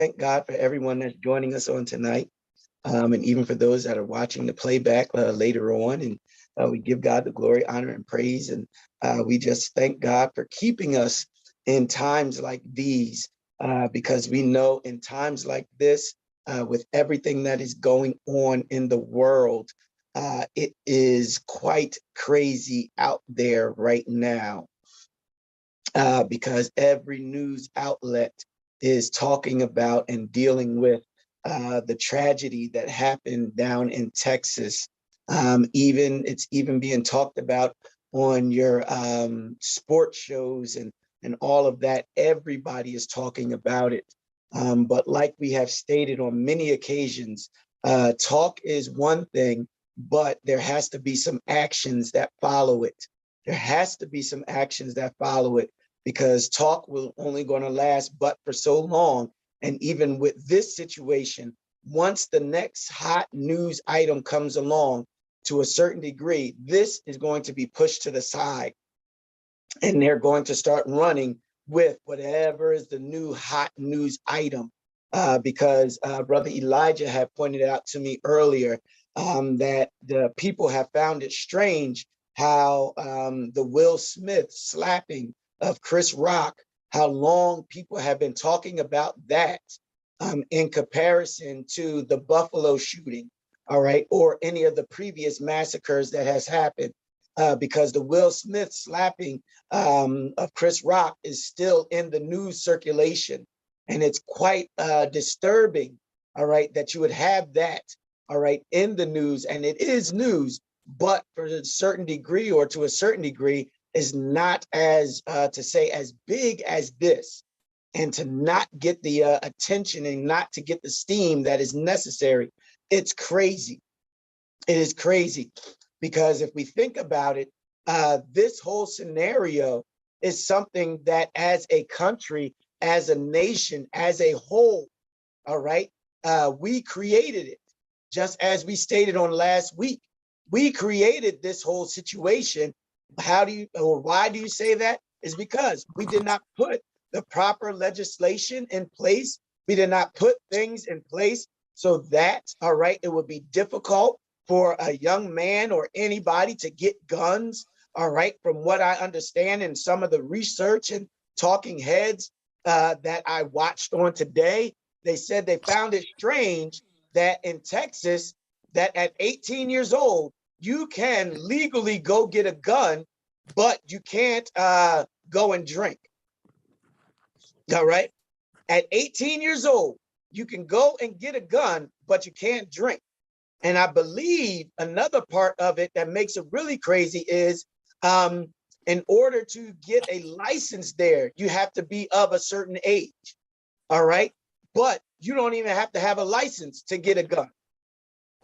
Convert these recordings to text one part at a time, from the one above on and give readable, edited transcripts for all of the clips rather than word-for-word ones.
thank God for everyone that's joining us on tonight. And even for those that are watching the playback later on. And we give God the glory, honor, and praise. And we just thank God for keeping us in times like these, because we know in times like this, with everything that is going on in the world, it is quite crazy out there right now, because every news outlet is talking about and dealing with the tragedy that happened down in Texas. It's even being talked about on your sports shows and all of that. Everybody is talking about it. But like we have stated on many occasions, talk is one thing, but there has to be some actions that follow it. There has to be some actions that follow it, because talk will only going to last but for so long. And even with this situation, once the next hot news item comes along, to a certain degree, this is going to be pushed to the side, and they're going to start running with whatever is the new hot news item. Because Brother Elijah had pointed out to me earlier that the people have found it strange how the Will Smith slapping of Chris Rock, how long people have been talking about that in comparison to the Buffalo shooting, all right, or any of the previous massacres that has happened, because the Will Smith slapping of Chris Rock is still in the news circulation. And it's quite disturbing, all right, that you would have that, all right, in the news. And it is news, but for a certain degree, or to a certain degree, is not as, to say, as big as this, and to not get the attention and not to get the steam that is necessary. It's crazy. It is crazy, because if we think about it, this whole scenario is something that as a country, as a nation, as a whole, all right, we created it. Just as we stated on last week, we created this whole situation. How do you, or why do you say that? Is because we did not put the proper legislation in place. We did not put things in place so that, all right, it would be difficult for a young man or anybody to get guns, all right, from what I understand in some of the research and talking heads that I watched on today. They said they found it strange that in Texas, that at 18 years old, you can legally go get a gun, but you can't go and drink. All right. At 18 years old, you can go and get a gun, but you can't drink. And I believe another part of it that makes it really crazy is in order to get a license there, you have to be of a certain age. All right. But you don't even have to have a license to get a gun.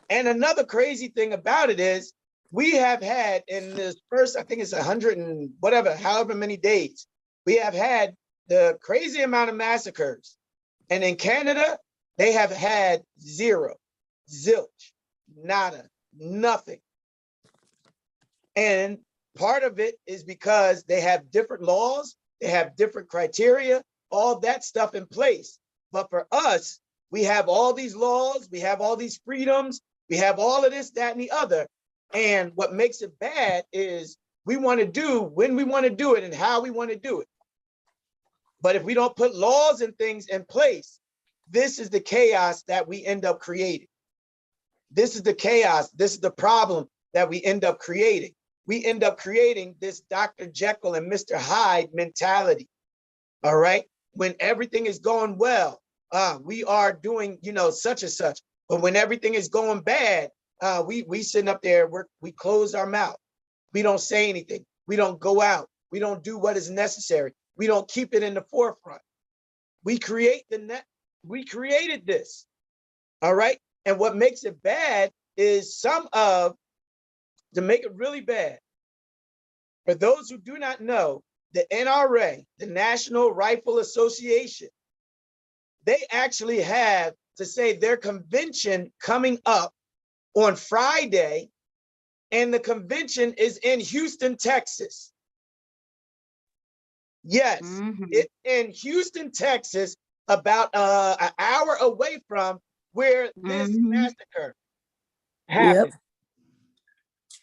And another crazy thing about it is we have had in this first, I think it's 100 and whatever, however many days, we have had the crazy amount of massacres. And in Canada, they have had zero, zilch, nada, nothing. And part of it is because they have different laws, they have different criteria, all that stuff in place. But for us, we have all these laws, we have all these freedoms, we have all of this, that, and the other. And what makes it bad is we want to do when we want to do it and how we want to do it. But if we don't put laws and things in place, this is the chaos that we end up creating. This is the chaos. This is the problem that we end up creating. We end up creating this Dr. Jekyll and Mr. Hyde mentality. All right. When everything is going well, we are doing, you know, such and such. But when everything is going bad, we sitting up there, we close our mouth. We don't say anything. We don't go out. We don't do what is necessary. We don't keep it in the forefront. We create we created this. All right. And what makes it bad is to make it really bad, for those who do not know, the NRA, the National Rifle Association, they actually have to say their convention coming up on Friday, and the convention is in Houston, Texas. Yes, it's in Houston, Texas, about an hour away from where this massacre happened.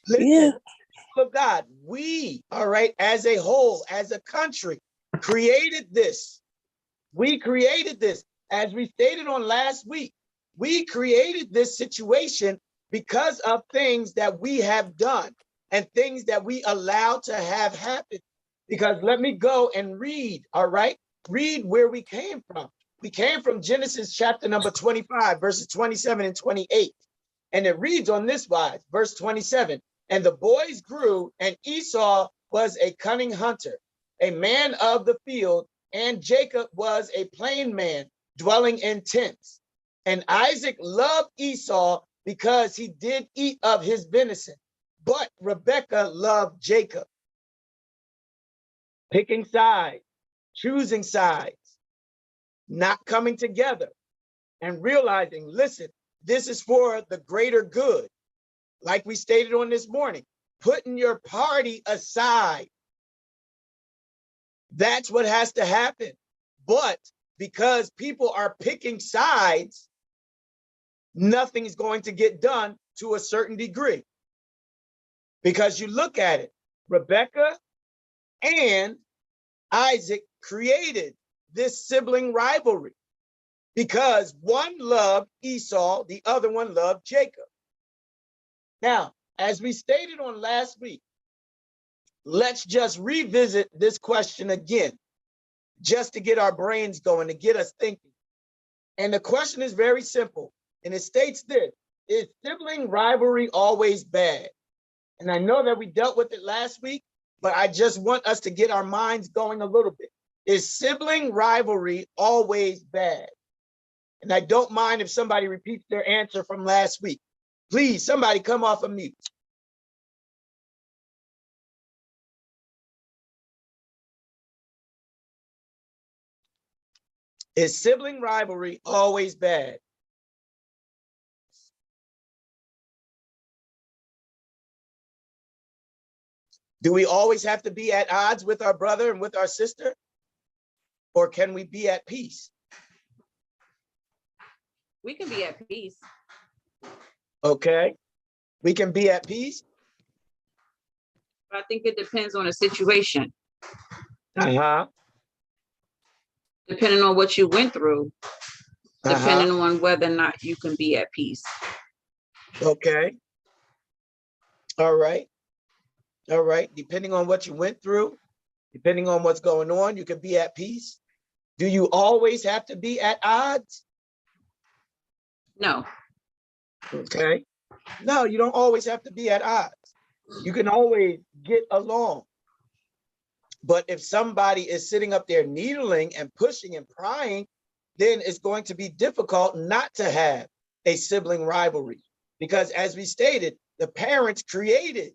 Listen, people of God, we, all right, as a whole, as a country, created this. We created this. As we stated on last week, we created this situation because of things that we have done and things that we allowed to have happen. Because let me go and read, all right? Read where we came from. We came from Genesis chapter number 25, verses 27 and 28. And it reads on this wise, verse 27, and the boys grew, and Esau was a cunning hunter, a man of the field, and Jacob was a plain man, dwelling in tents. And Isaac loved Esau because he did eat of his venison, but Rebekah loved Jacob. Picking sides, choosing sides, not coming together, and realizing, listen, this is for the greater good. Like we stated on this morning, putting your party aside. That's what has to happen. But because people are picking sides, nothing's going to get done to a certain degree. Because you look at it, Rebekah and Isaac created this sibling rivalry because one loved Esau, the other one loved Jacob. Now, as we stated on last week, let's just revisit this question again, just to get our brains going, to get us thinking. And the question is very simple, and it states this: is sibling rivalry always bad? And I know that we dealt with it last week, but I just want us to get our minds going a little bit. Is sibling rivalry always bad? And I don't mind if somebody repeats their answer from last week. Please, somebody come off of mute. Is sibling rivalry always bad? Do we always have to be at odds with our brother and with our sister? Or can we be at peace? We can be at peace. Okay, we can be at peace. But I think it depends on the situation. Depending on what you went through, depending on whether or not you can be at peace. Okay. All right. All right. Depending on what you went through, depending on what's going on, you can be at peace. Do you always have to be at odds? No. Okay. No, you don't always have to be at odds. You can always get along. But if somebody is sitting up there needling and pushing and prying, then it's going to be difficult not to have a sibling rivalry. Because as we stated, the parents created.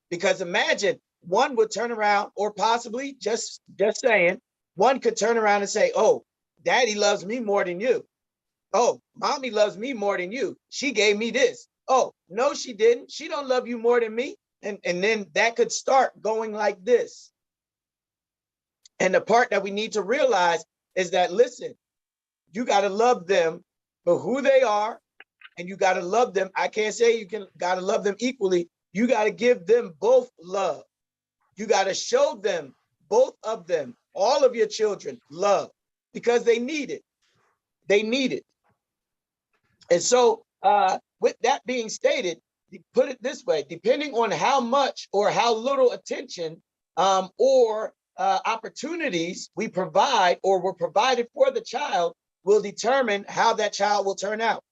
Because imagine one would turn around, or possibly just saying, one could turn around and say, oh, daddy loves me more than you. Oh, mommy loves me more than you. She gave me this. Oh, no, she didn't. She don't love you more than me. And then that could start going like this. And the part that we need to realize is that, listen, you got to love them for who they are, and you got to love them. I can't say you got to love them equally. You got to give them both love. You got to show them, both of them, all of your children, love, because they need it. They need it. And so with that being stated, put it this way, depending on how much or how little attention or opportunities we provide or were provided for the child will determine how that child will turn out.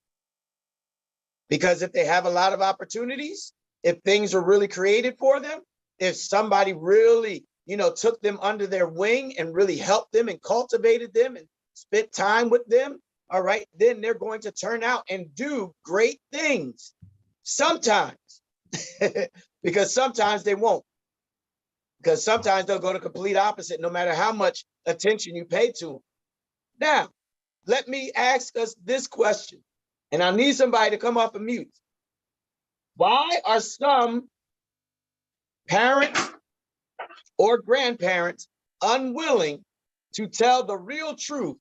Because if they have a lot of opportunities, if things are really created for them, if somebody really, took them under their wing and really helped them and cultivated them and spent time with them, all right, then they're going to turn out and do great things. Sometimes, because sometimes they won't. Because sometimes they'll go the complete opposite, no matter how much attention you pay to them. Now, let me ask us this question, and I need somebody to come off of mute. Why are some parents or grandparents unwilling to tell the real truth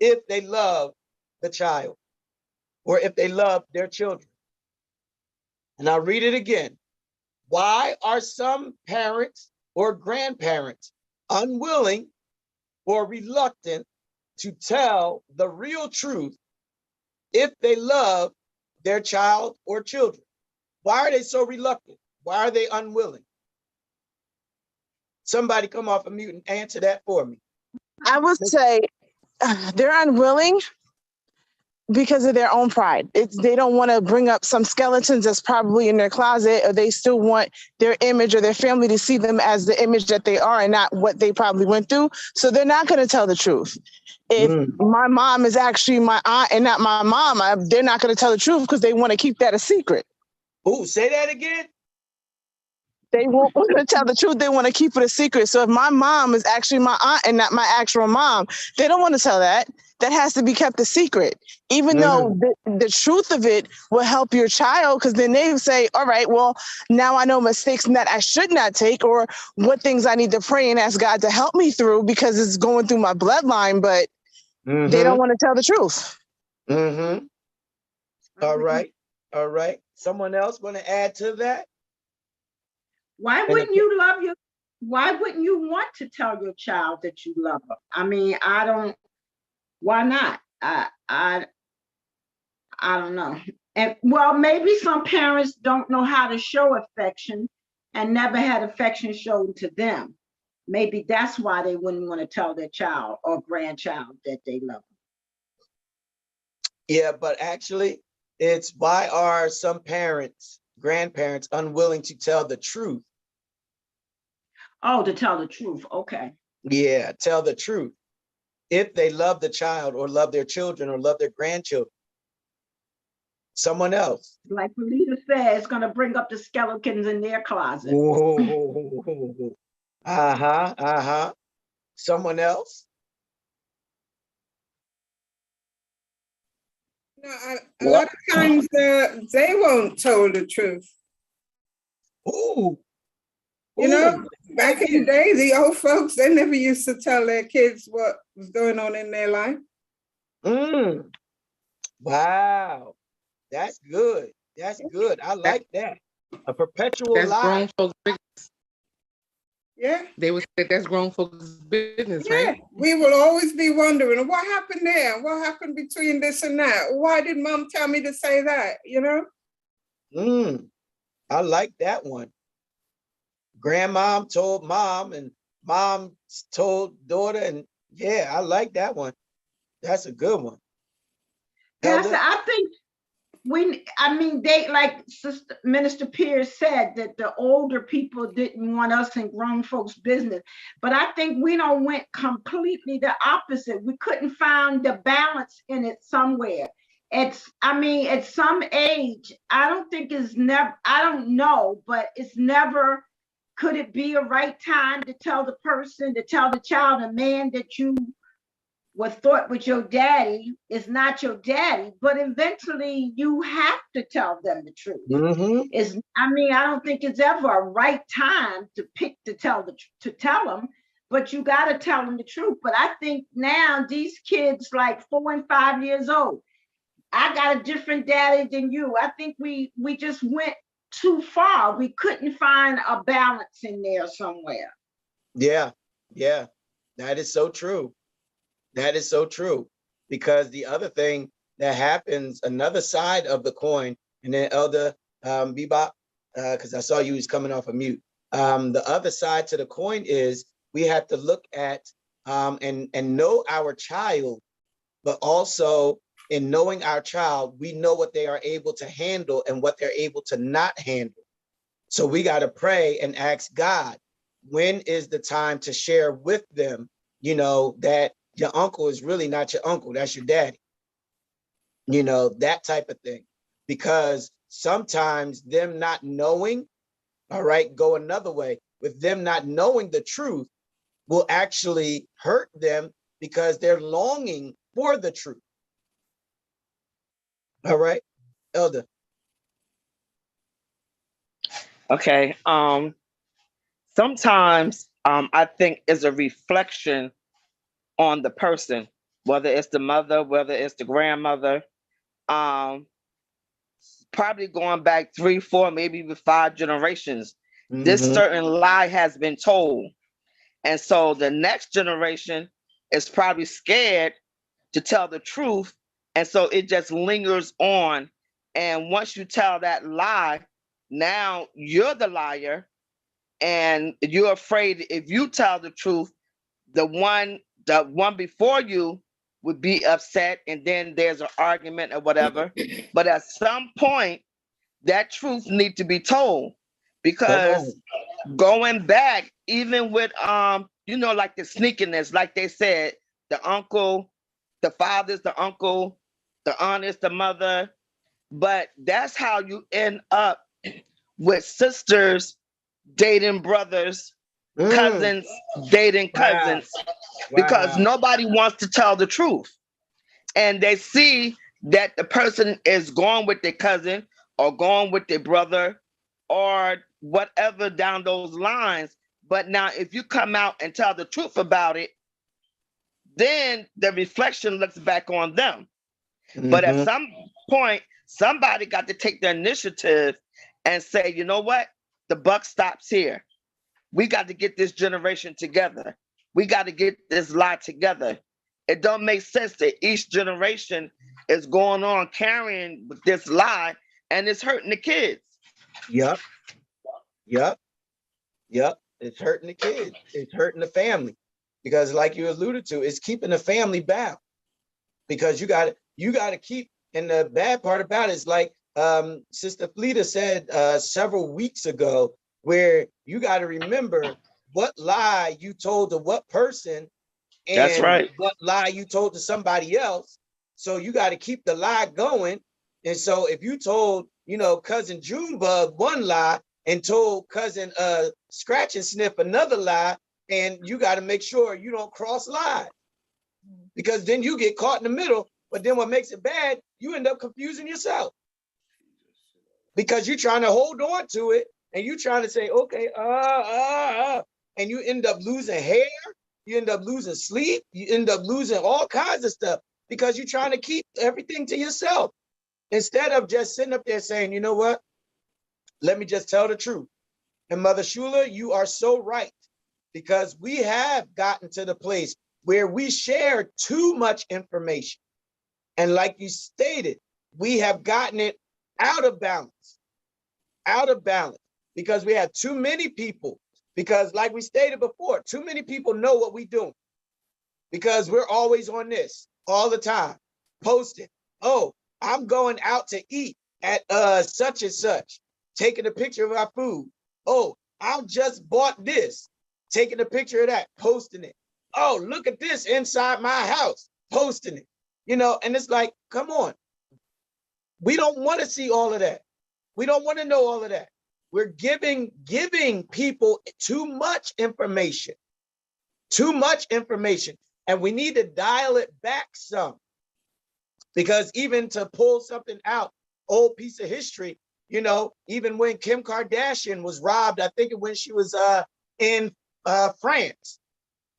if they love the child or if they love their children. And I'll read it again. Why are some parents or grandparents unwilling or reluctant to tell the real truth if they love their child or children? Why are they so reluctant? Why are they unwilling? Somebody come off of mute and answer that for me. I would say they're unwilling because of their own pride. They don't want to bring up some skeletons that's probably in their closet, or they still want their image or their family to see them as the image that they are and not what they probably went through. So they're not going to tell the truth. If my mom is actually my aunt and not my mom, they're not going to tell the truth because they want to keep that a secret. Oh, say that again. They won't want to tell the truth. They want to keep it a secret. So if my mom is actually my aunt and not my actual mom, they don't want to tell that. That has to be kept a secret, even though the truth of it will help your child, because then they say, all right, well, now I know mistakes that I should not take, or what things I need to pray and ask God to help me through because it's going through my bloodline, but they don't want to tell the truth. All right. All right. Someone else want to add to that? Why wouldn't you want to tell your child that you love them? I mean, why not? I don't know. And well, maybe some parents don't know how to show affection and never had affection shown to them. Maybe that's why they wouldn't want to tell their child or grandchild that they love them. Yeah, but actually, it's why are some parents, grandparents, unwilling to tell the truth? Oh, to tell the truth. Okay. Yeah, tell the truth. If they love the child or love their children or love their grandchildren. Someone else. Like Felita said, it's going to bring up the skeletons in their closet. Someone else. No, a lot of times they won't tell the truth. Ooh. You know, back in the day, the old folks, they never used to tell their kids what was going on in their life. Wow. That's good. That's good. I like that. A perpetual lie. Grown folks' business. Yeah. They would say that's grown folks' business, right? We will always be wondering, what happened there? What happened between this and that? Why did mom tell me to say that? You know? I like that one. Grandmom told mom and mom told daughter, and yeah, I like that one. That's a good one. Pastor, I think they, like Sister Minister Pierce said, that the older people didn't want us in grown folks' business. But I think we don't went completely the opposite. We couldn't find the balance in it somewhere. At some age, I don't know, but it's never, could it be a right time to tell the child, a man that you was thought with your daddy is not your daddy, but eventually you have to tell them the truth. I don't think it's ever a right time to tell them, but you got to tell them the truth. But I think now these kids, like 4 and 5 years old, I got a different daddy than you. I think we just went too far. We couldn't find a balance in there somewhere. Yeah, that is so true. That is so true. Because the other thing that happens, another side of the coin, and then Elder Bebop, because I saw you was coming off of mute. The other side to the coin is we have to look at and know our child, but also in knowing our child, we know what they are able to handle and what they're able to not handle. So we got to pray and ask God, when is the time to share with them, that your uncle is really not your uncle, that's your daddy. That type of thing. Because sometimes them not knowing, all right, go another way. With them not knowing the truth will actually hurt them because they're longing for the truth. All right, Elder. Okay. Sometimes I think is a reflection on the person whether it's the mother, whether it's the grandmother, probably going back 3, 4, maybe even 5 generations, this certain lie has been told. And so the next generation is probably scared to tell the truth. And so it just lingers on. And once you tell that lie, now you're the liar. And you're afraid if you tell the truth, the one before you would be upset. And then there's an argument or whatever. But at some point, that truth needs to be told, because going back, even with like the sneakiness, like they said, the uncle, the father's the uncle, the aunt is the mother, but that's how you end up with sisters dating brothers, cousins dating cousins, because nobody wants to tell the truth, and they see that the person is going with their cousin or going with their brother or whatever down those lines. But now if you come out and tell the truth about it, then the reflection looks back on them. But at some point, somebody got to take the initiative and say, you know what? The buck stops here. We got to get this generation together. We got to get this lie together. It don't make sense that each generation is going on carrying this lie, and it's hurting the kids. Yep. It's hurting the kids. It's hurting the family, because like you alluded to, it's keeping the family bound, because you got to keep. And the bad part about it is, like Sister Fleta said several weeks ago, where you got to remember what lie you told to what person, and that's right, what lie you told to somebody else. So you got to keep the lie going. And so if you told, cousin Junebug one lie and told cousin Scratch and Sniff another lie, and you got to make sure you don't cross lies, because then you get caught in the middle. But then what makes it bad, you end up confusing yourself, because you're trying to hold on to it, and you're trying to say, okay, and you end up losing hair, you end up losing sleep, you end up losing all kinds of stuff, because you're trying to keep everything to yourself, instead of just sitting up there saying, you know what, let me just tell the truth. And Mother Shula, you are so right, because we have gotten to the place where we share too much information. And like you stated, we have gotten it out of balance, because we have too many people, because like we stated before, too many people know what we're doing, because we're always on this all the time, posting, oh, I'm going out to eat at such and such, taking a picture of our food. Oh, I just bought this, taking a picture of that, posting it. Oh, look at this inside my house, posting it. And it's like, come on. We don't want to see all of that. We don't want to know all of that. We're giving people too much information, and we need to dial it back some, because even to pull something out, old piece of history, even when Kim Kardashian was robbed, I think when she was in France,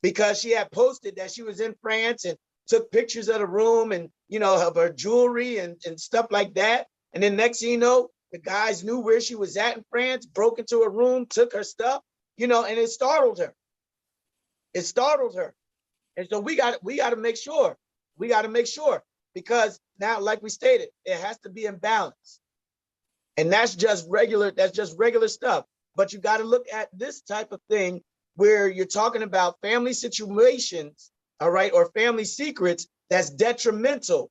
because she had posted that she was in France and took pictures of the room and, of her jewelry and stuff like that. And then next thing you know, the guys knew where she was at in France, broke into her room, took her stuff, and it startled her. And so we got to make sure. Because now, like we stated, it has to be in balance. And that's just regular stuff. But you got to look at this type of thing where you're talking about family situations, all right, or family secrets that's detrimental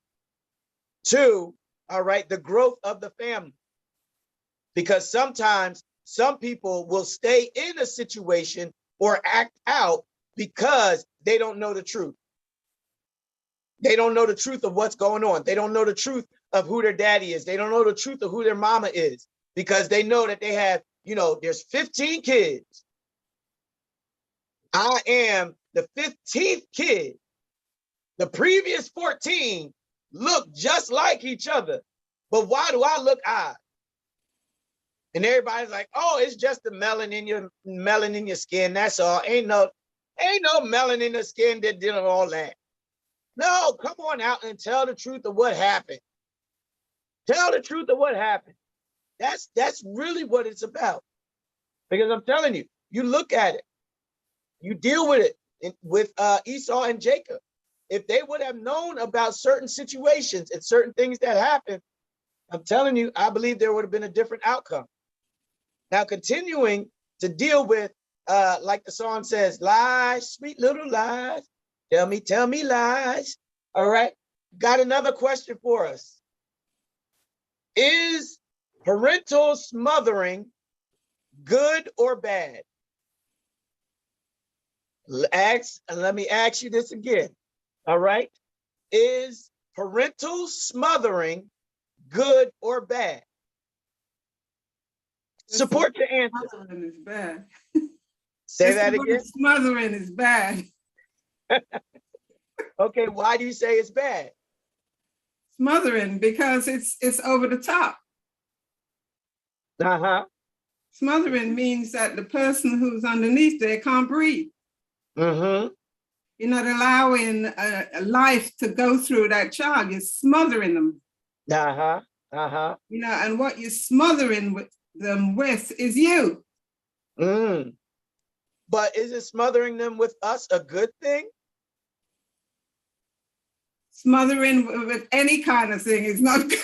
to, all right, the growth of the family. Because sometimes some people will stay in a situation or act out because they don't know the truth. They don't know the truth of what's going on. They don't know the truth of who their daddy is. They don't know the truth of who their mama is, because they know that they have, there's 15 kids. I am the 15th kid. The previous 14 look just like each other. But why do I look odd? And everybody's like, oh, it's just the melanin in your skin. That's all. Ain't no melanin in the skin that did all that. No, come on out and tell the truth of what happened. Tell the truth of what happened. That's really what it's about. Because I'm telling you, you look at it, you deal with it with Esau and Jacob. If they would have known about certain situations and certain things that happened, I'm telling you, I believe there would have been a different outcome. Now, continuing to deal with, like the song says, lies, sweet little lies. Tell me lies. All right. Got another question for us. Is parental smothering good or bad? Let me ask you this again. All right. Is parental smothering good or bad? Support your answer. Smothering is bad. Say that again. Smothering is bad. Okay, why do you say it's bad? Smothering, because it's over the top. Uh-huh. Smothering means that the person who's underneath there can't breathe. Mm-hmm. You're not allowing a life to go through that child. You're smothering them. Uh-huh. Uh-huh. You know, and what you're smothering them with is you. Mm. But is it smothering them with us a good thing? Smothering with any kind of thing is not good.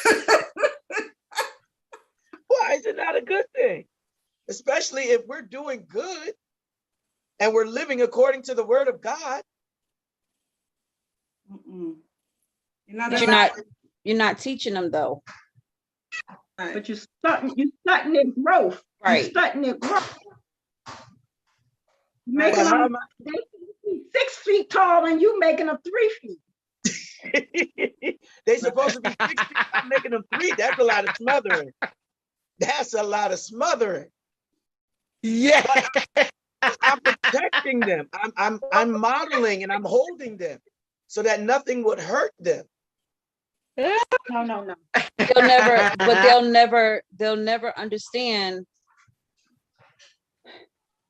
Why is it not a good thing? Especially if we're doing good and we're living according to the word of God. You're not teaching them though. But you're starting their growth. Right. You're starting their growth. Making them 6 feet tall and you making them 3 feet. They supposed to be 6 feet, I'm making them 3. That's a lot of smothering. That's a lot of smothering. Yeah. I'm protecting them. I'm modeling and I'm holding them so that nothing would hurt them. No. They'll never understand.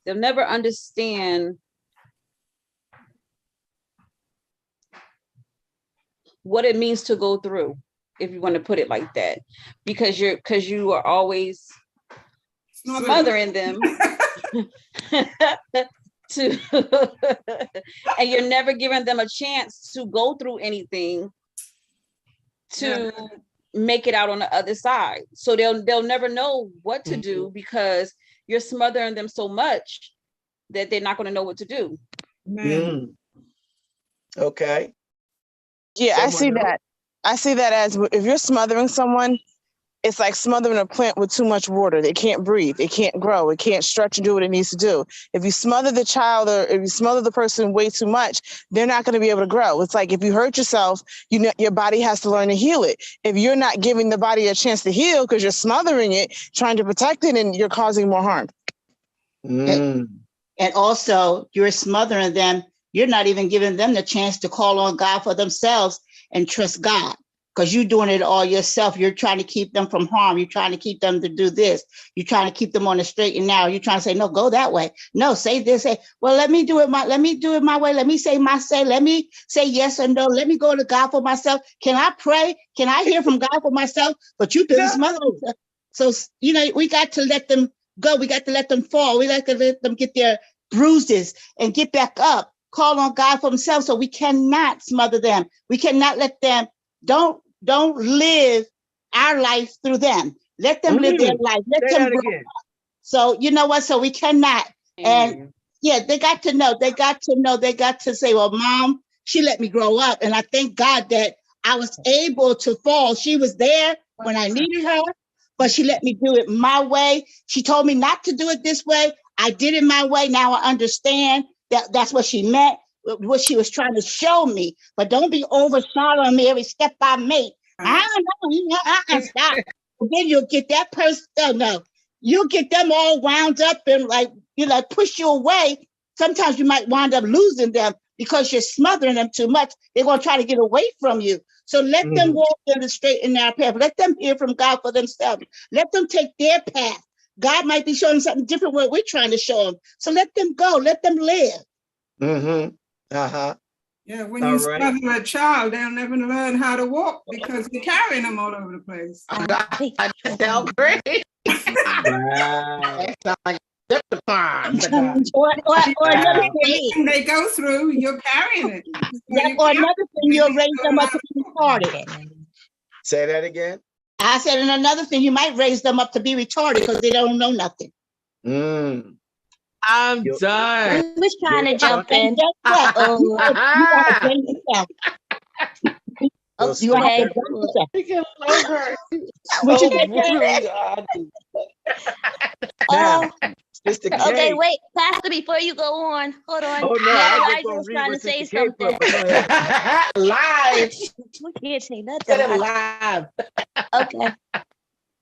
They'll never understand what it means to go through, if you want to put it like that, because you are always smothering them and you're never giving them a chance to go through anything to make it out on the other side. So they'll never know what to do because you're smothering them so much that they're not going to know what to do. Okay. Yeah, I see that. I see that as if you're smothering someone, it's like smothering a plant with too much water. They can't breathe. It can't grow. It can't stretch and do what it needs to do. If you smother the child or if you smother the person way too much, they're not going to be able to grow. It's like if you hurt yourself, your body has to learn to heal it. If you're not giving the body a chance to heal because you're smothering it, trying to protect it, and you're causing more harm. And also, you're smothering them. You're not even giving them the chance to call on God for themselves and trust God, because you're doing it all yourself. You're trying to keep them from harm. You're trying to keep them to do this. You're trying to keep them on the straight and narrow. You're trying to say, no, go that way. No, say this. Say, well, let me do it my way. Let me say my say. Let me say yes or no. Let me go to God for myself. Can I pray? Can I hear from God for myself? But you busy smothering. So, we got to let them go. We got to let them fall. We got to let them get their bruises and get back up. Call on God for themselves. So we cannot smother them. We cannot let them. Don't live our life through them. Let them live their life. Let them grow up. So you know what? So we cannot. And they got to know. They got to know. They got to say, well, Mom, she let me grow up. And I thank God that I was able to fall. She was there when I needed her, but she let me do it my way. She told me not to do it this way. I did it my way. Now I understand that's what she meant, what she was trying to show me. But don't be overshadowing me every step I make. I don't know. Stop. And then you'll get that person. No, you'll get them all wound up and push you away. Sometimes you might wind up losing them because you're smothering them too much. They're going to try to get away from you. So let them walk in the straight and narrow path. Let them hear from God for themselves. Let them take their path. God might be showing something different what we're trying to show them. So let them go. Let them live. Uh-huh. Yeah, when All you right. smother a child, they'll never learn how to walk because you're carrying them all over the place. That sounds great. Wow. That sounds like the farm. Or another Wow. thing, Everything they go through, you're carrying it. So you or can't another thing, really you'll raise do them a up lot to of be cooking. retarded. Say that again. I said, and another thing, you might raise them up to be retarded because they don't know nothing. Mm. I'm You- done. I was trying to Your jump son- in. Guess what? You gotta Ah, blame yourself. your You have to Okay, son- blame yourself. freaking love her. What you So say, Ted? brutally honest. Now, uh, Sister okay, K. wait, Pastor, before you go on, hold on. Oh no, Me I and was just Elijah gonna was read trying what to say Sister K something. put, but go ahead. Live. We can't say nothing. Said it Live. live. Okay.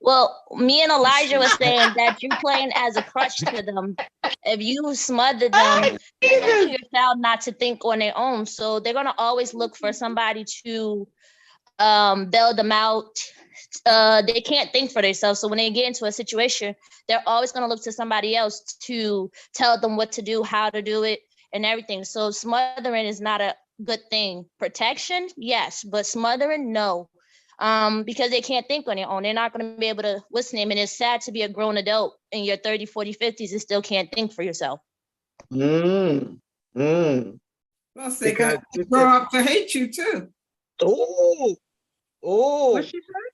Well, me and Elijah was saying that you playing as a crutch to them. If you smother them, you're teaching your child not to think on their own. So they're gonna always look for somebody to bail them out. They can't think for themselves. So when they get into a situation, they're always gonna look to somebody else to tell them what to do, how to do it, and everything. So smothering is not a good thing. Protection, yes, but smothering, no. Because they can't think on their own. They're not going to be able to listen to him. And it's sad to be a grown adult in your 30, 40, 50s and still can't think for yourself. Mm. Mm. Plus, they Because got to grow up to hate you too. oh, oh, What she say?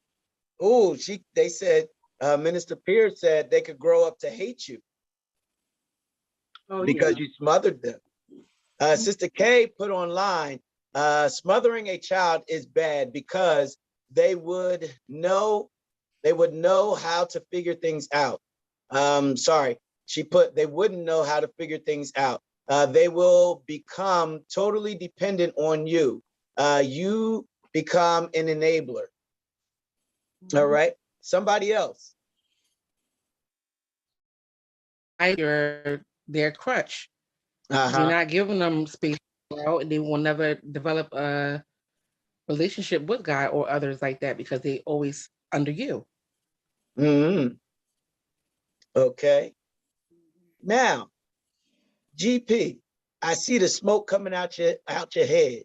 oh, they said, Minister Pierce said they could grow up to hate you Oh, because yeah. you smothered them. Sister K put online, smothering a child is bad because they would know how to figure things out. Sorry, she put they wouldn't know how to figure things out. They will become totally dependent on you. You become an enabler. All right, somebody else. You're their crutch. You're not giving them space. They will never develop a relationship with God or others like that because they always under you. Mm-hmm. Okay. Now, GP, I see the smoke coming out your head.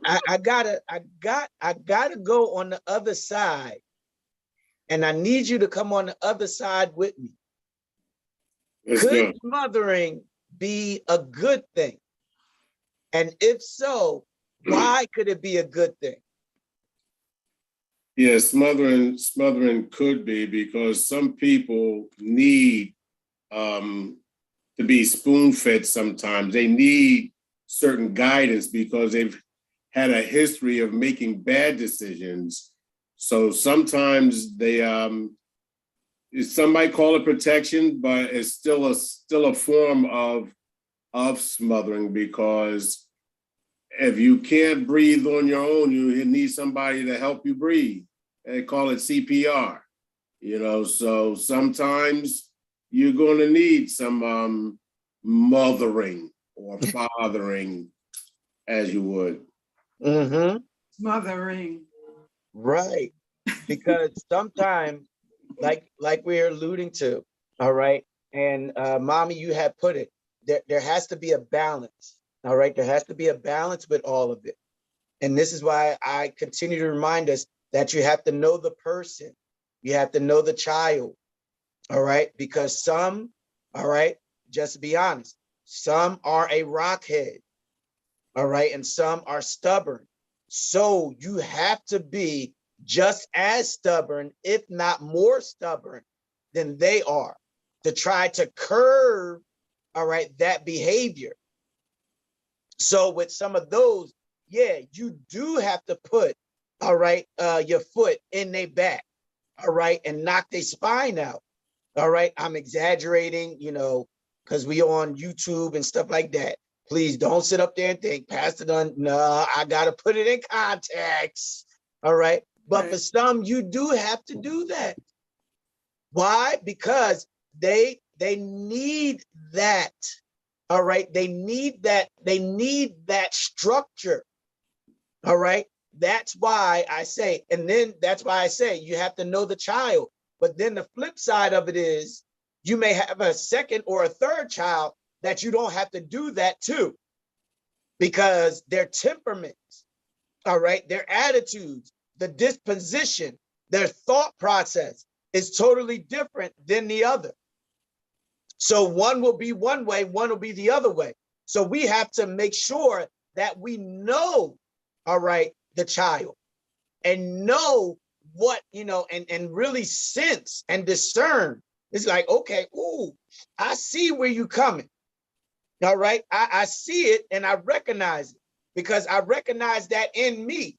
I gotta go on the other side, and I need you to come on the other side with me. Could smothering be a good thing? And if so, why could it be a good thing? Yeah, smothering could be because some people need to be spoon-fed sometimes. They need certain guidance because they've had a history of making bad decisions. So sometimes they some might call it protection, but it's still a form of smothering because if you can't breathe on your own, you need somebody to help you breathe. They call it CPR, so sometimes you're going to need some mothering or fathering, as you would. Mm-hmm. Smothering. Right. Because sometimes, like we're alluding to, all right, and Mommy, you have put it, there has to be a balance. All right, there has to be a balance with all of it. And this is why I continue to remind us that you have to know the person. You have to know the child. All right, because some, all right, just to be honest, some are a rockhead. All right, and some are stubborn. So you have to be just as stubborn, if not more stubborn than they are, to try to curb, all right, that behavior. So with some of those, yeah, you do have to put, all right, your foot in their back, all right, and knock their spine out. All right, I'm exaggerating, because we on YouTube and stuff like that. Please don't sit up there and think, Pastor Dunn, no, I got to put it in context. All right. But for some, you do have to do that. Why? Because they need that. All right. They need that structure. All right. That's why I say, and then that's why I say you have to know the child. But then the flip side of it is you may have a second or a third child that you don't have to do that to. because their temperaments, all right, their attitudes, the disposition, their thought process is totally different than the other. So one will be one way, one will be the other way. So we have to make sure that we know, all right, the child and know what, and really sense and discern. It's like, okay, ooh, I see where you're coming. All right, I see it and I recognize it because I recognize that in me.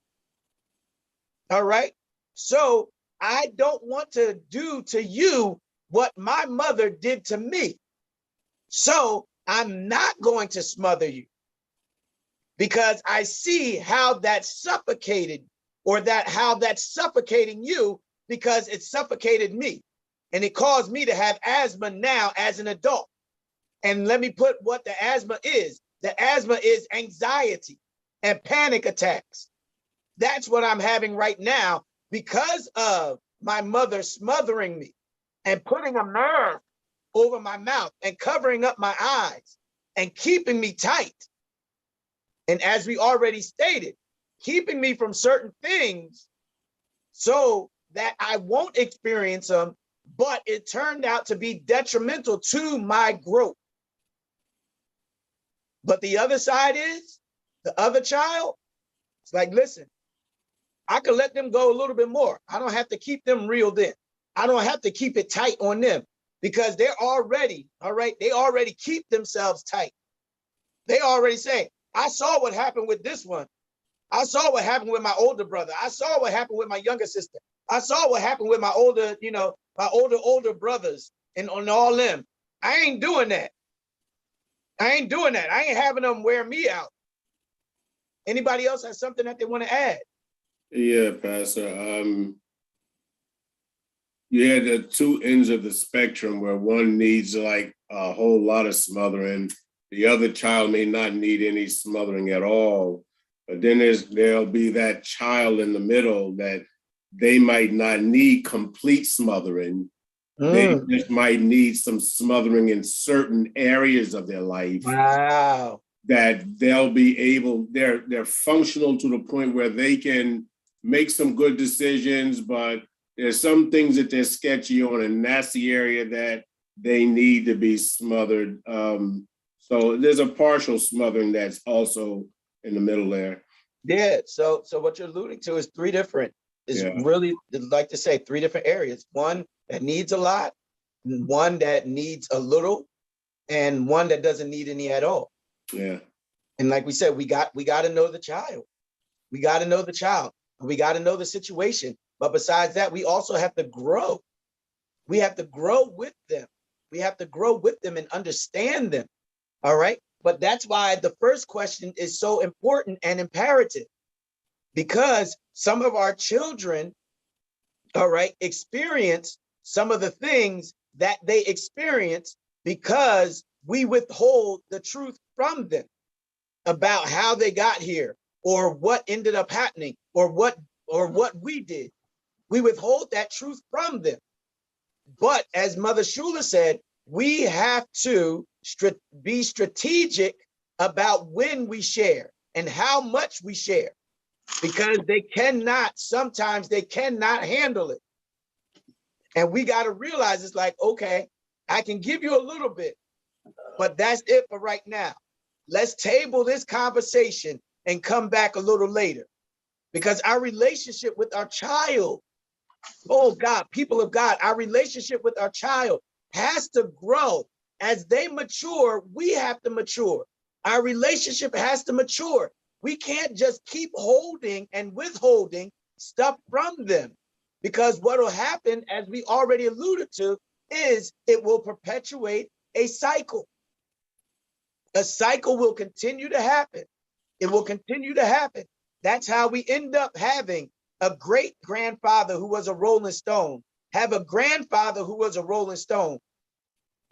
All right, so I don't want to do to you what my mother did to me. So I'm not going to smother you because I see how that suffocated or how that's suffocating you because it suffocated me. And it caused me to have asthma now as an adult. And let me put what the asthma is. The asthma is anxiety and panic attacks. That's what I'm having right now because of my mother smothering me and putting a mask over my mouth and covering up my eyes and keeping me tight. And as we already stated, keeping me from certain things so that I won't experience them, but it turned out to be detrimental to my growth. But the other side is, the other child, it's like, listen, I could let them go a little bit more. I don't have to keep them reeled in. I don't have to keep it tight on them because they're already, all right, they already keep themselves tight. They already say, I saw what happened with this one. I saw what happened with my older brother. I saw what happened with my younger sister. I saw what happened with my older, my older brothers and on all them. I ain't doing that. I ain't doing that. I ain't having them wear me out. Anybody else has something that they want to add? Yeah, Pastor. You had the two ends of the spectrum where one needs like a whole lot of smothering. The other child may not need any smothering at all. But then there'll be that child in the middle that they might not need complete smothering. They just might need some smothering in certain areas of their life. Wow. That they'll be able, they're functional to the point where they can make some good decisions, but there's some things that they're sketchy on, and that's the area that they need to be smothered. So there's a partial smothering that's also in the middle there. Yeah, so what you're alluding to is really, like to say, three different areas. One that needs a lot, one that needs a little, and one that doesn't need any at all. Yeah. And like we said, we got to know the child. We got to know the child. We got to know the situation. But besides that, we also have to grow. We have to grow with them. We have to grow with them and understand them. All right. But that's why the first question is so important and imperative, because some of our children, all right, experience some of the things that they experience because we withhold the truth from them about how they got here or what ended up happening or what we did. We withhold that truth from them. But as Mother Shula said, we have to be strategic about when we share and how much we share, because sometimes they cannot handle it. And we got to realize it's like, okay, I can give you a little bit, but that's it for right now. Let's table this conversation and come back a little later, because our relationship with our child, oh God, people of God, our relationship with our child has to grow. As they mature, we have to mature. Our relationship has to mature. We can't just keep holding and withholding stuff from them, because what will happen, as we already alluded to, is it will perpetuate a cycle. A cycle will continue to happen. It will continue to happen. That's how we end up having a great grandfather who was a Rolling Stone, have a grandfather who was a Rolling Stone,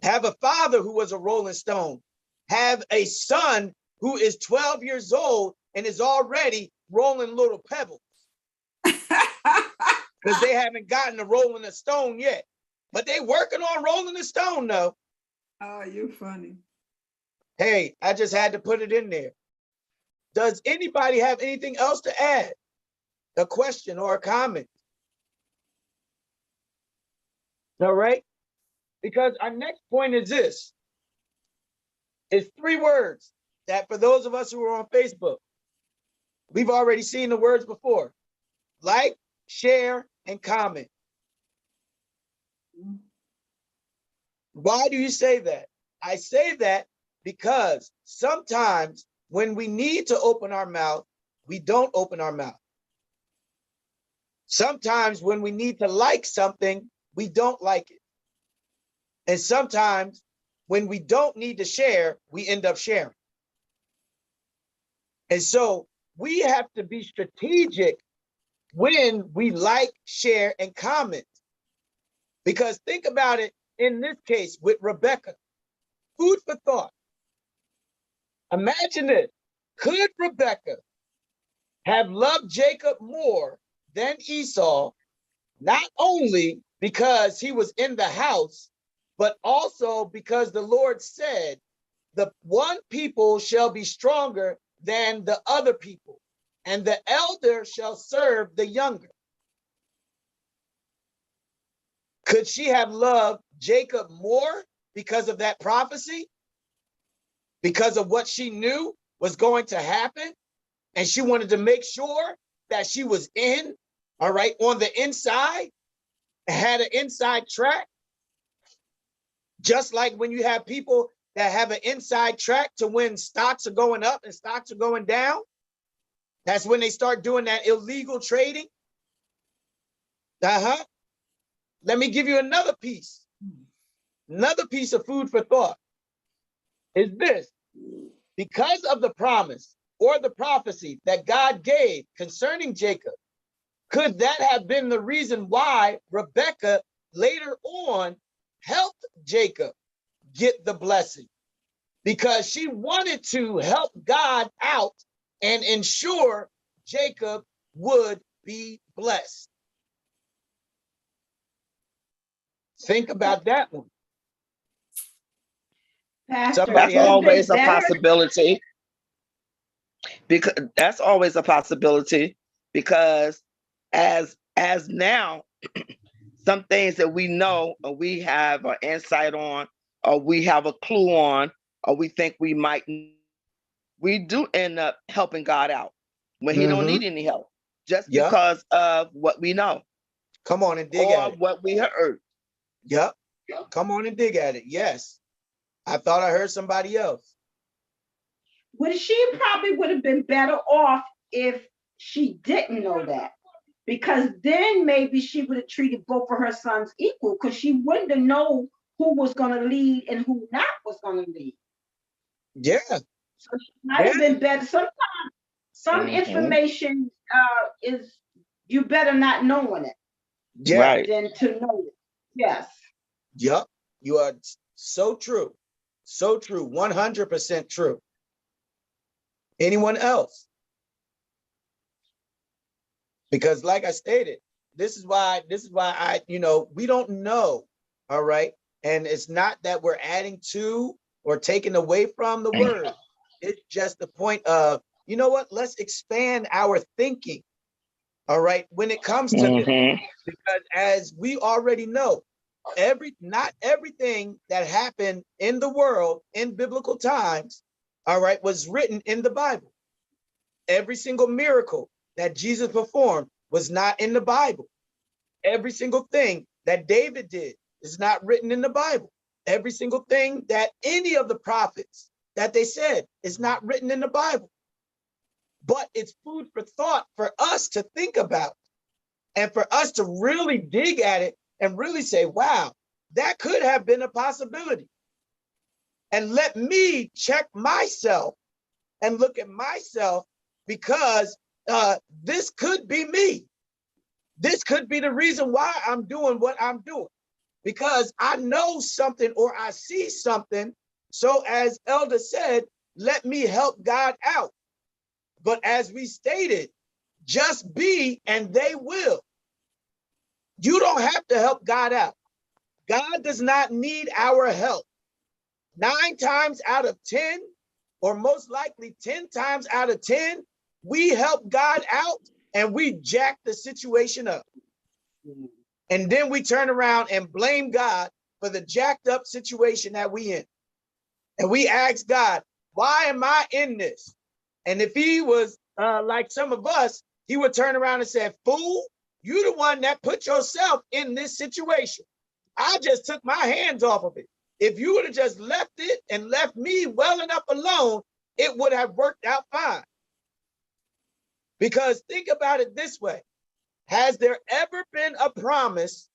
have a father who was a Rolling Stone, have a son who is 12 years old and is already rolling little pebbles because they haven't gotten to rolling a stone yet, but they working on rolling a stone though. Oh, you're funny. Hey, I just had to put it in there. Does anybody have anything else to add? A question or a comment? All right. Because our next point is this. It's 3 words that for those of us who are on Facebook, we've already seen the words before. Like, share, and comment. Why do you say that? I say that because sometimes when we need to open our mouth, we don't open our mouth. Sometimes when we need to like something, we don't like it. And sometimes when we don't need to share, we end up sharing. And so we have to be strategic when we like, share, and comment. Because think about it in this case with Rebecca. Food for thought. Imagine this. Could Rebecca have loved Jacob more than Esau, not only because he was in the house, but also because the Lord said, the one people shall be stronger than the other people, and the elder shall serve the younger. Could she have loved Jacob more because of that prophecy? Because of what she knew was going to happen? And she wanted to make sure that she was in, all right, on the inside, had an inside track. Just like when you have people that have an inside track to when stocks are going up and stocks are going down, that's when they start doing that illegal trading. Let me give you another piece. Another piece of food for thought is this. Because of the promise or the prophecy that God gave concerning Jacob, could that have been the reason why Rebecca later on helped Jacob get the blessing? Because she wanted to help God out and ensure Jacob would be blessed. Think about that one. Pastor, that's always a possibility. Because that's always a possibility, because as now, some things that we know or we have an insight on, or we have a clue on, or we think we might, we do end up helping God out when he don't need any help, just because of what we know. Come on and dig at it. Or what we heard. Yep. Come on and dig at it. Yes. I thought I heard somebody else. Well, she probably would have been better off if she didn't know that, because then maybe she would have treated both of her sons equal, because she wouldn't have known who was going to lead and who not was going to lead. Yeah. So she might have been better. Sometimes some information is you better not knowing it. Yeah. Than to know it. Yes. Yep. You are so true. So true. 100% true. Anyone else? Because like I stated, this is why I, we don't know. All right. And it's not that we're adding to or taking away from the word. It's just the point of, you know what? Let's expand our thinking. All right. When it comes to this, because as we already know, not everything that happened in the world in biblical times, all right, was written in the Bible. Every single miracle that Jesus performed was not in the Bible. Every single thing that David did is not written in the Bible. Every single thing that any of the prophets that they said is not written in the Bible. But it's food for thought for us to think about and for us to really dig at it and really say, wow, that could have been a possibility. And let me check myself and look at myself, because this could be me. This could be the reason why I'm doing what I'm doing, because I know something or I see something. So as Elder said, let me help God out. But as we stated, just be and they will. You don't have to help God out. God does not need our help. 9 times out of 10, or most likely 10 times out of 10, we help God out and we jack the situation up. And then we turn around and blame God for the jacked up situation that we in. And we ask God, why am I in this? And if he was like some of us, he would turn around and say, fool, you the one that put yourself in this situation. I just took my hands off of it. If you would have just left it and left me well enough alone, it would have worked out fine. Because think about it this way. Has there ever been a promise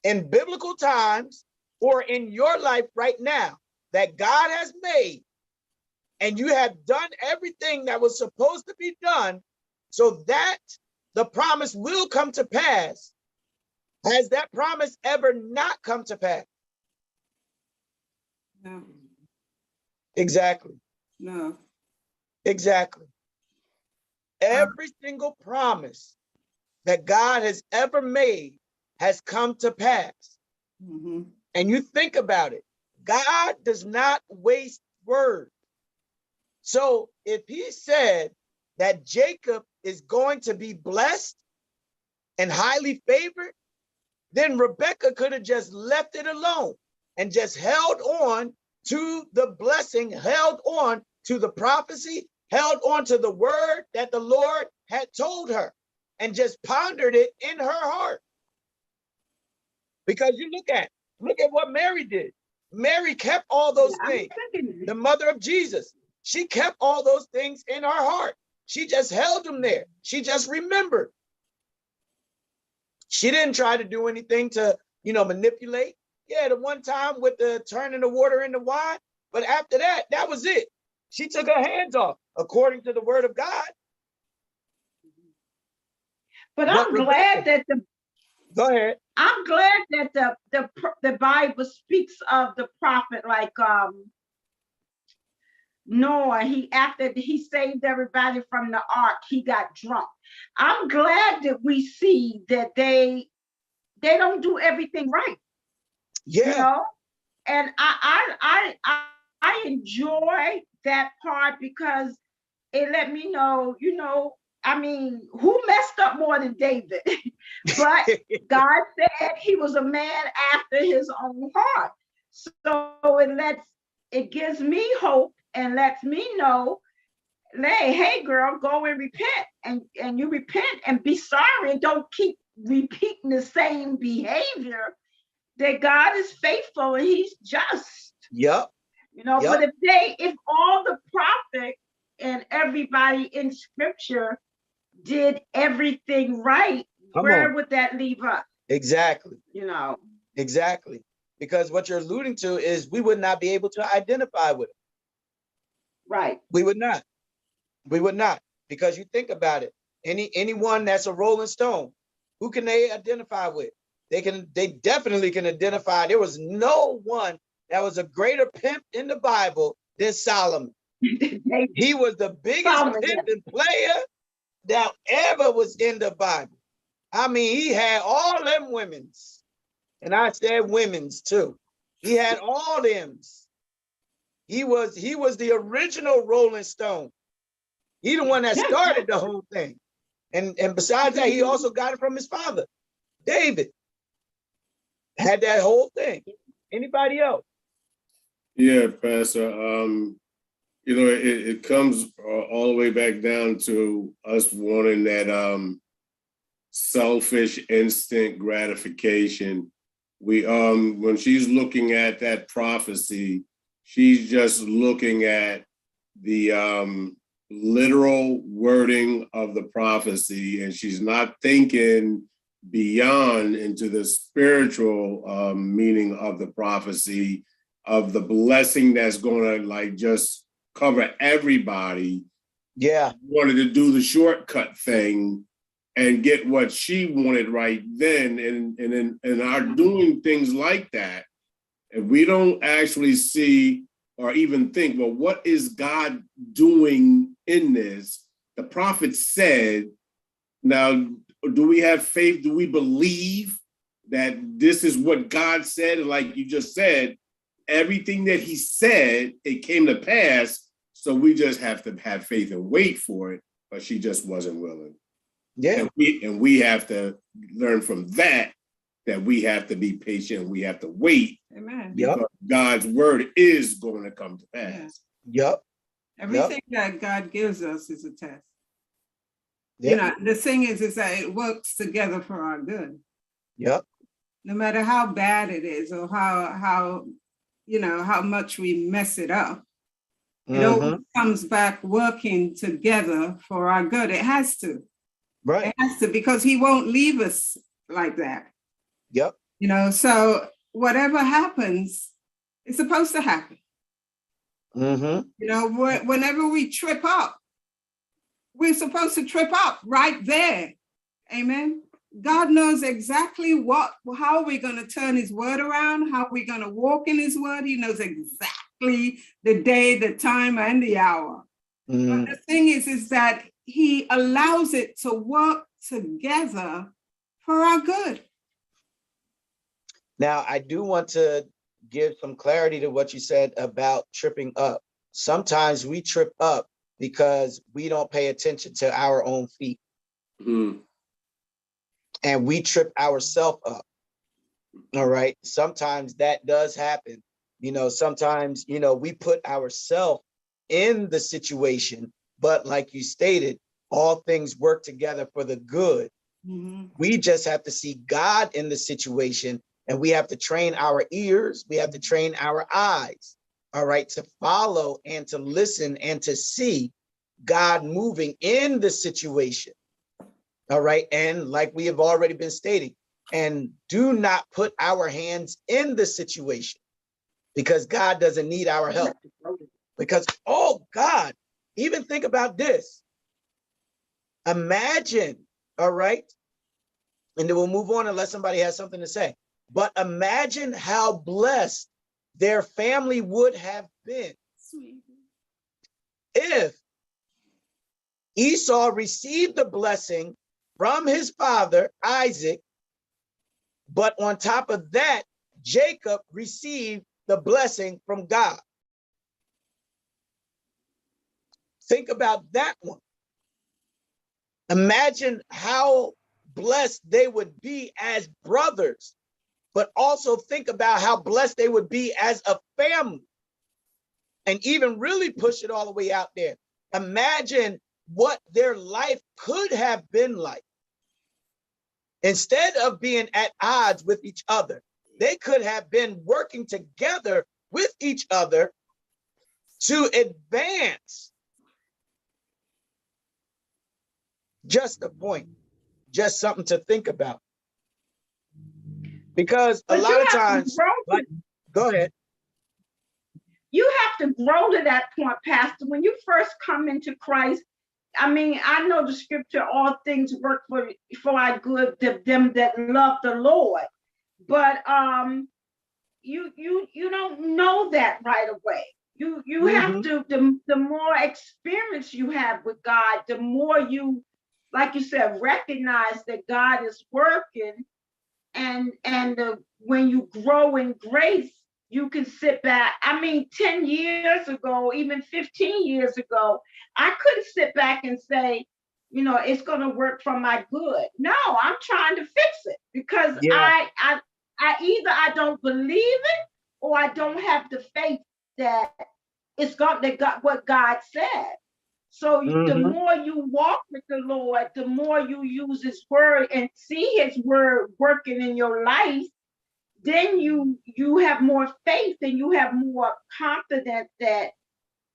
in biblical times or in your life right now that God has made and you have done everything that was supposed to be done so that the promise will come to pass? Has that promise ever not come to pass? No. Exactly. No. Exactly. Every single promise that God has ever made has come to pass. Mm-hmm. And you think about it, God does not waste words. So if he said that Jacob is going to be blessed and highly favored, then Rebecca could have just left it alone and just held on to the blessing, held on to the prophecy, held on to the word that the Lord had told her, and just pondered it in her heart. Because you look at what Mary did. Mary kept all those things. The mother of Jesus, she kept all those things in her heart. She just held them there. She just remembered. She didn't try to do anything to, manipulate. Yeah, the one time with the turning the water into wine, but after that, that was it. She took her hands off, according to the word of God. But I'm glad that Go ahead. I'm glad that the Bible speaks of the prophet like Noah. After he saved everybody from the ark, he got drunk. I'm glad that we see that they don't do everything right. Yeah. And I enjoy that part because it let me know, who messed up more than David? But God said he was a man after his own heart. So it gives me hope and lets me know, hey girl, go and repent, and you repent and be sorry and don't keep repeating the same behavior. That God is faithful and he's just. Yep. But if all the prophets and everybody in scripture did everything right, where would that leave us? Exactly. Exactly. Because what you're alluding to is we would not be able to identify with it. Right. We would not. We would not. Because you think about it, anyone that's a Rolling Stone, who can they identify with? They definitely can identify. There was no one that was a greater pimp in the Bible than Solomon. He was the biggest pimp and player that ever was in the Bible. I mean, he had all them women's, and I said women's too. He had all them. He was the original Rolling Stone. He the one that started the whole thing. And besides that, he also got it from his father, David. Had that whole thing. Anybody else? Yeah, Pastor. It comes all the way back down to us wanting that selfish instant gratification. When she's looking at that prophecy, she's just looking at the literal wording of the prophecy, and she's not thinking beyond into the spiritual meaning of the prophecy, of the blessing that's going to just cover everybody. Yeah. Wanted to do the shortcut thing and get what she wanted right then, and are doing things like that. If we don't actually see or even think, well, what is God doing in this? The prophet said, now, do we have faith? Do we believe that this is what God said? And like you just said, everything that he said, it came to pass. So we just have to have faith and wait for it, but she just wasn't willing. Yeah. And we have to learn from that we have to be patient. We have to wait. Amen. Because God's word is going to come to pass. Yep. Everything that God gives us is a test. Yep. You know, the thing is that it works together for our good. Yep. No matter how bad it is or how much we mess it up, it always comes back working together for our good. It has to. Right. It has to, because he won't leave us like that. Yep. You know, so whatever happens, it's supposed to happen. You know, whenever we trip up, we're supposed to trip up right there. Amen. God knows exactly how we're going to turn his word around, how we're going to walk in his word. He knows exactly the day, the time, and the hour. But the thing is that he allows it to work together for our good. Now, I do want to give some clarity to what you said about tripping up. Sometimes we trip up because we don't pay attention to our own feet. And we trip ourselves up. All right. Sometimes that does happen. You know, sometimes, you know, we put ourselves in the situation, but like you stated, all things work together for the good. We just have to see God in the situation, and we have to train our ears. We have to train our eyes, all right, to follow and to listen and to see God moving in the situation. All right. And like we have already been stating, and do not put our hands in the situation, because God doesn't need our help. Because, oh God, even think about this. Imagine, all right, and then we'll move on unless somebody has something to say. But imagine how blessed their family would have been if Esau received the blessing from his father, Isaac, but on top of that, Jacob received the blessing from God. Think about that one. Imagine how blessed they would be as brothers, but also think about how blessed they would be as a family. And even really push it all the way out there. Imagine what their life could have been like. Instead of being at odds with each other, they could have been working together with each other to advance. Just a point, just something to think about. Because a lot of times, like, go ahead. You have to grow to that point, Pastor. When you first come into Christ, I mean, I know the scripture, all things work for our good, to them that love the Lord. But you don't know that right away. You have to, the more experience you have with God, the more you, like you said, recognize that God is working, and when you grow in grace, you can sit back. I mean, 10 years ago, even 15 years ago, I couldn't sit back and say, you know, it's going to work for my good. No, I'm trying to fix it, because I either I don't believe it, or I don't have the faith that it's got what God said. So the more you walk with the Lord, the more you use his word and see his word working in your life, then you have more faith and you have more confidence that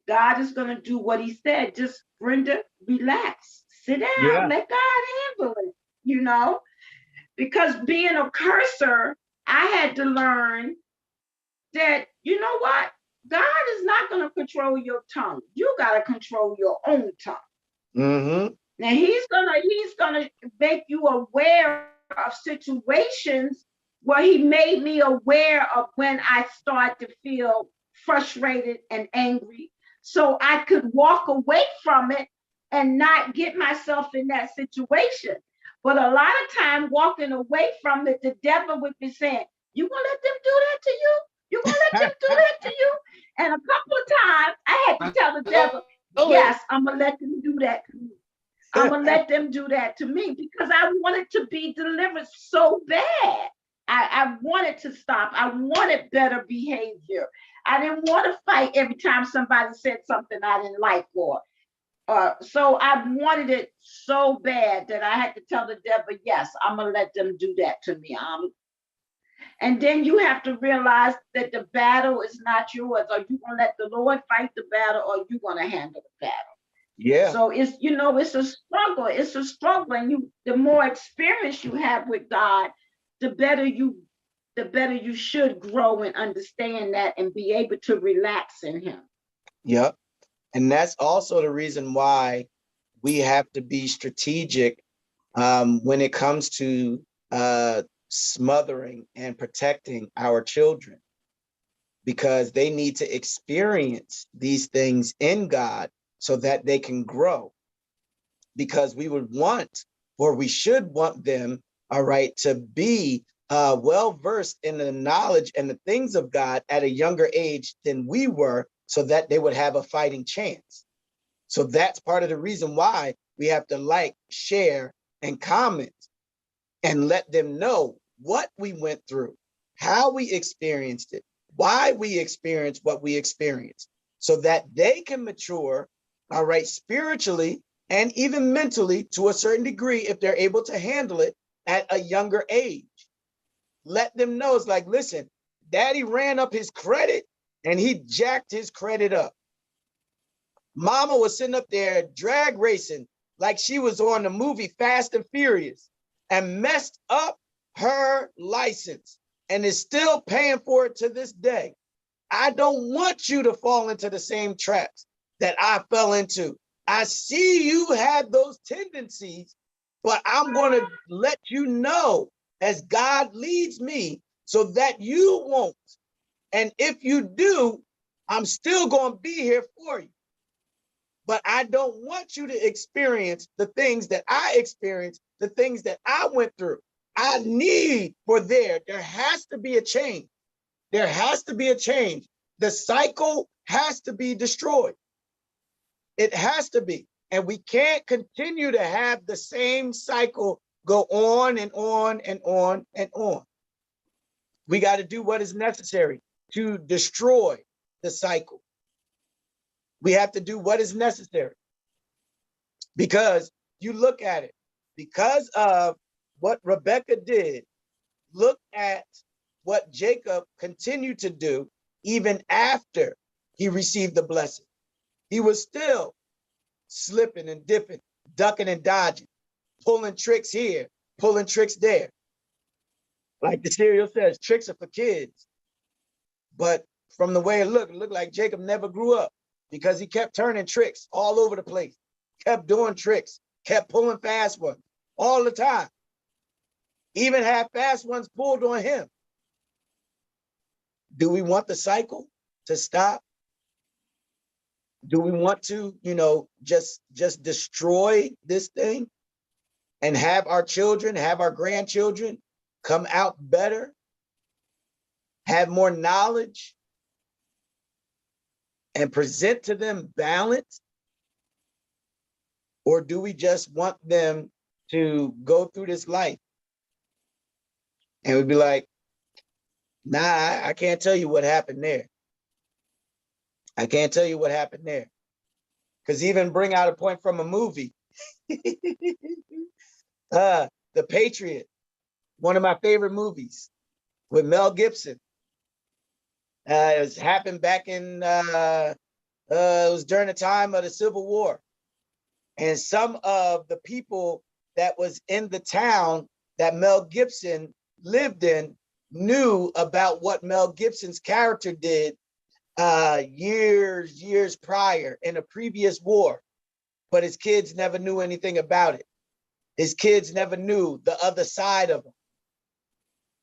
God is going to do what he said. Just, Brenda, relax, sit down, let God handle it, you know, because being a cursor, I had to learn that, you know what? God is not going to control your tongue. You got to control your own tongue. Now he's gonna make you aware of situations where he made me aware of when I start to feel frustrated and angry, so I could walk away from it and not get myself in that situation. But a lot of time walking away from it, the devil would be saying, you gonna let them do that to you? You gonna let them do that to you? And a couple of times I had to tell the devil, yes, I'm gonna let them do that to me. I'm gonna let them do that to me because I wanted to be delivered so bad. I wanted to stop. I wanted better behavior. I didn't want to fight every time somebody said something I didn't like, or so I wanted it so bad that I had to tell the devil, yes, I'm gonna let them do that to me. And then you have to realize that the battle is not yours. Are you gonna let the Lord fight the battle, or are you gonna handle the battle? Yeah. So it's, it's a struggle. It's a struggle. And the more experience you have with God, the better you should grow and understand that and be able to relax in him. Yep. And that's also the reason why we have to be strategic when it comes to smothering and protecting our children, because they need to experience these things in God so that they can grow. Because we would want, or we should want them, all right, to be well-versed in the knowledge and the things of God at a younger age than we were, so that they would have a fighting chance. So that's part of the reason why we have to like, share, and comment and let them know what we went through, how we experienced it, why we experienced what we experienced, so that they can mature, all right, spiritually and even mentally to a certain degree if they're able to handle it at a younger age. Let them know, it's like, listen, daddy ran up his credit and he jacked his credit up. Mama was sitting up there drag racing like she was on the movie Fast and Furious and messed up her license and is still paying for it to this day. I don't want you to fall into the same traps that I fell into. I see you had those tendencies, but I'm going to let you know as God leads me so that you won't. And if you do, I'm still going to be here for you. But I don't want you to experience the things that I experienced, the things that I went through. I need for there has to be a change. There has to be a change. The cycle has to be destroyed. It has to be. And we can't continue to have the same cycle go on and on and on and on. We got to do what is necessary to destroy the cycle. We have to do what is necessary. Because you look at it, because of what Rebecca did, look at what Jacob continued to do even after he received the blessing. He was still slipping and dipping, ducking and dodging, pulling tricks here, pulling tricks there. Like the cereal says, tricks are for kids. But from the way it looked like Jacob never grew up, because he kept turning tricks all over the place, kept doing tricks, kept pulling fast ones all the time. Even had fast ones pulled on him. Do we want the cycle to stop? Do we want to, just destroy this thing and have our children, have our grandchildren come out better, have more knowledge, and present to them balance? Or do we just want them to go through this life and we'd be like, nah, I can't tell you what happened there. I can't tell you what happened there. Because even bring out a point from a movie, The Patriot, one of my favorite movies with Mel Gibson. It happened back in, it was during the time of the Civil War. And some of the people that was in the town that Mel Gibson lived in knew about what Mel Gibson's character did years prior in a previous war, but his kids never knew anything about it. His kids never knew the other side of him.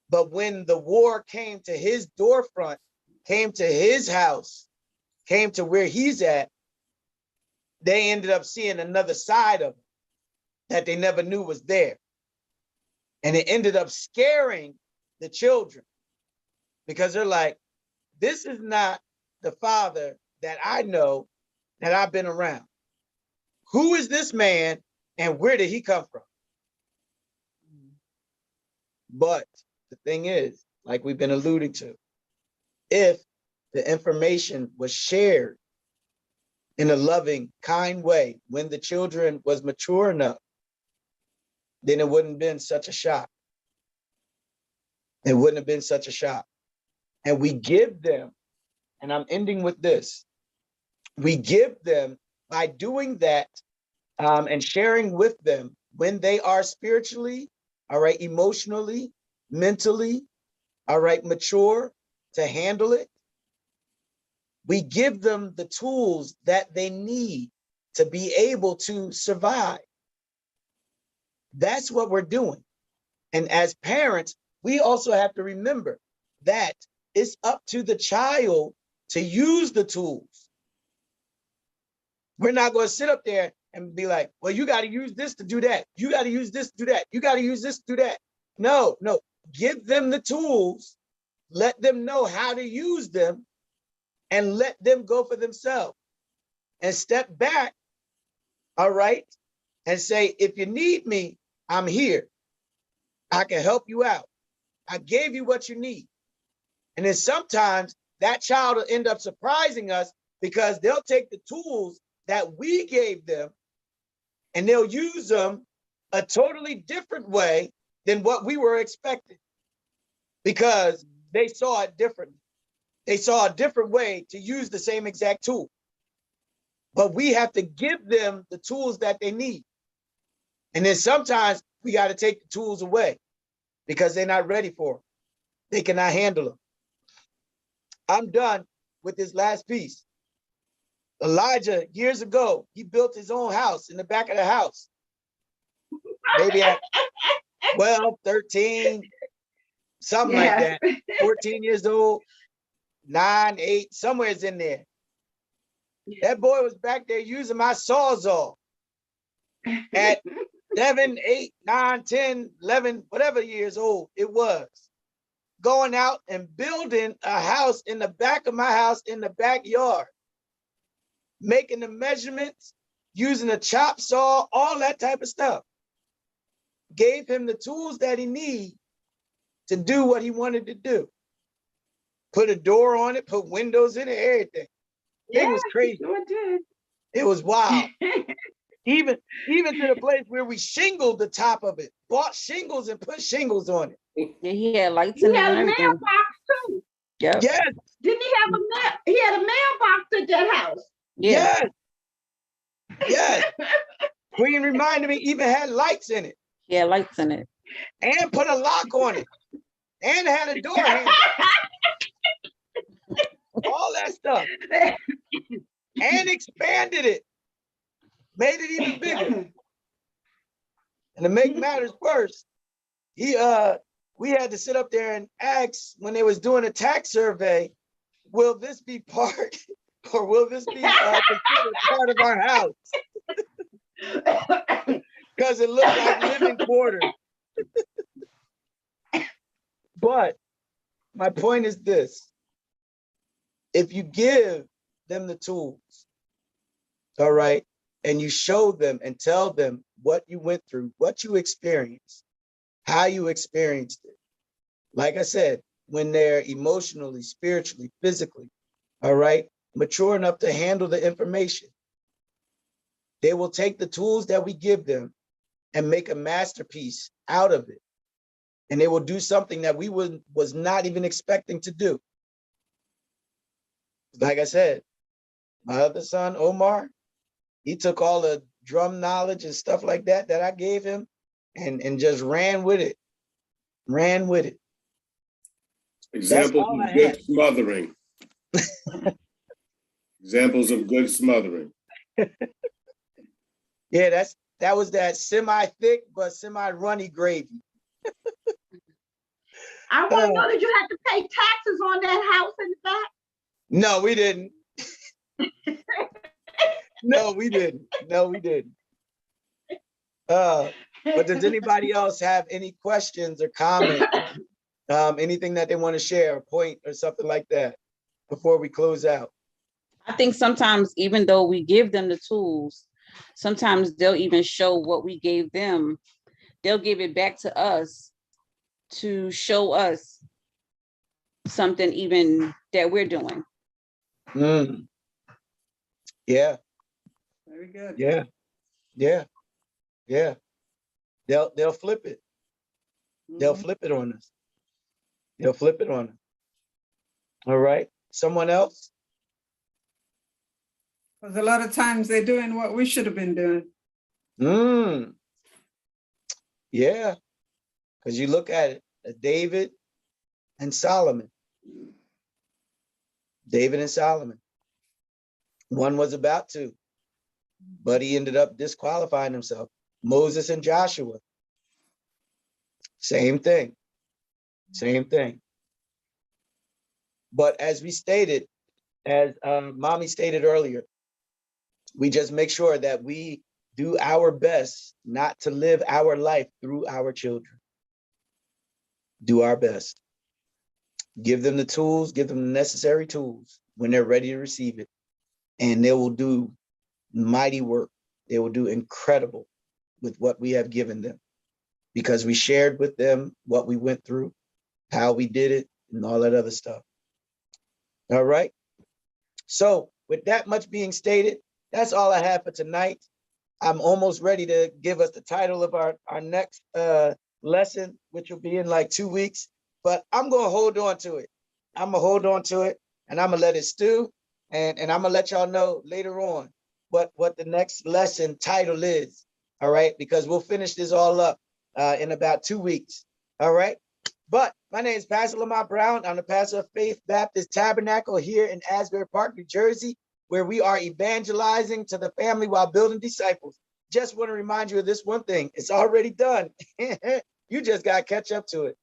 But when the war came to his doorfront, came to his house, came to where he's at, they ended up seeing another side of him that they never knew was there. And it ended up scaring the children because they're like, this is not the father that I know, that I've been around. Who is this man and where did he come from? But the thing is, like we've been alluding to, if the information was shared in a loving, kind way when the children was mature enough, then it wouldn't have been such a shock. It wouldn't have been such a shock. And we give them, and I'm ending with this, we give them by doing that and sharing with them when they are spiritually, all right, emotionally, mentally, all right, mature to handle it. We give them the tools that they need to be able to survive. That's what we're doing. And as parents, we also have to remember that it's up to the child to use the tools. We're not going to sit up there and be like, well, you got to use this to do that. You got to use this to do that. You got to use this to do that. No, give them the tools, let them know how to use them, and let them go for themselves. And step back, all right, and say, if you need me, I'm here. I can help you out. I gave you what you need. And then sometimes that child will end up surprising us because they'll take the tools that we gave them and they'll use them a totally different way than what we were expecting because they saw it differently. They saw a different way to use the same exact tool. But we have to give them the tools that they need. And then sometimes we got to take the tools away because they're not ready for them. They cannot handle them. I'm done with this last piece. Elijah, years ago, he built his own house in the back of the house. Maybe at 12, 13, something like that. 14 years old, 9, 8, somewhere's in there. That boy was back there using my Sawzall at 7, 8, 9, 10, 11, whatever years old it was. Going out and building a house in the back of my house in the backyard. Making the measurements, using a chop saw, all that type of stuff. Gave him the tools that he needed to do what he wanted to do. Put a door on it, put windows in it, everything. It was crazy. Sure did. It was wild. even to the place where we shingled the top of it, bought shingles and put shingles on it. Yeah, he had lights He in it had and a everything. mailbox too. Yep. Yes. Didn't he have he had a mailbox at that house? Yeah. Yes. Queen reminded me, even had lights in it. Yeah, lights in it. And put a lock on it. And had a door handle. All that stuff. And expanded it. Made it even bigger. And to make matters worse, we had to sit up there and ask when they was doing a tax survey, will this be part or will this be considered part of our house? Because it looked like living quarters. But my point is this. If you give them the tools, all right, and you show them and tell them what you went through, what you experienced, how you experienced it. Like I said, when they're emotionally, spiritually, physically, all right, mature enough to handle the information, they will take the tools that we give them and make a masterpiece out of it. And they will do something that we was not even expecting to do. Like I said, my other son, Omar, he took all the drum knowledge and stuff like that I gave him and just ran with it. Ran with it. Examples of good smothering. Examples of good smothering. Yeah, that was that semi-thick but semi-runny gravy. I want to know, did you have to pay taxes on that house in the back? No, we didn't. No, we didn't. No, we didn't. But does anybody else have any questions or comments? Anything that they want to share, a point or something like that? before we close out? I think sometimes, even though we give them the tools, sometimes they'll even show what we gave them. They'll give it back to us to show us something even that we're doing. Yeah. Very good. Yeah. Yeah. Yeah. They'll flip it. They'll flip it on us. They'll flip it on us. All right. Someone else? Because a lot of times they're doing what we should have been doing. Yeah. Because you look at it, David and Solomon. David and Solomon. One was about to, but he ended up disqualifying himself. Moses and Joshua. Same thing. Same thing. But as we stated, as Mommy stated earlier, we just make sure that we do our best not to live our life through our children. Do our best. Give them the tools, give them the necessary tools when they're ready to receive it. And they will do mighty work. They will do incredible with what we have given them, because we shared with them what we went through, how we did it, and all that other stuff. All right. So with that much being stated, that's all I have for tonight. I'm almost ready to give us the title of our next lesson, which will be in like 2 weeks, but I'm going to hold on to it. I'm going to hold on to it, and I'm going to let it stew, and I'm going to let y'all know later on what the next lesson title is. All right, because we'll finish this all up in about 2 weeks. All right. But my name is Pastor Lamont Brown. I'm the pastor of Faith Baptist Tabernacle here in Asbury Park, New Jersey, where we are evangelizing to the family while building disciples. Just want to remind you of this one thing. It's already done. You just got to catch up to it.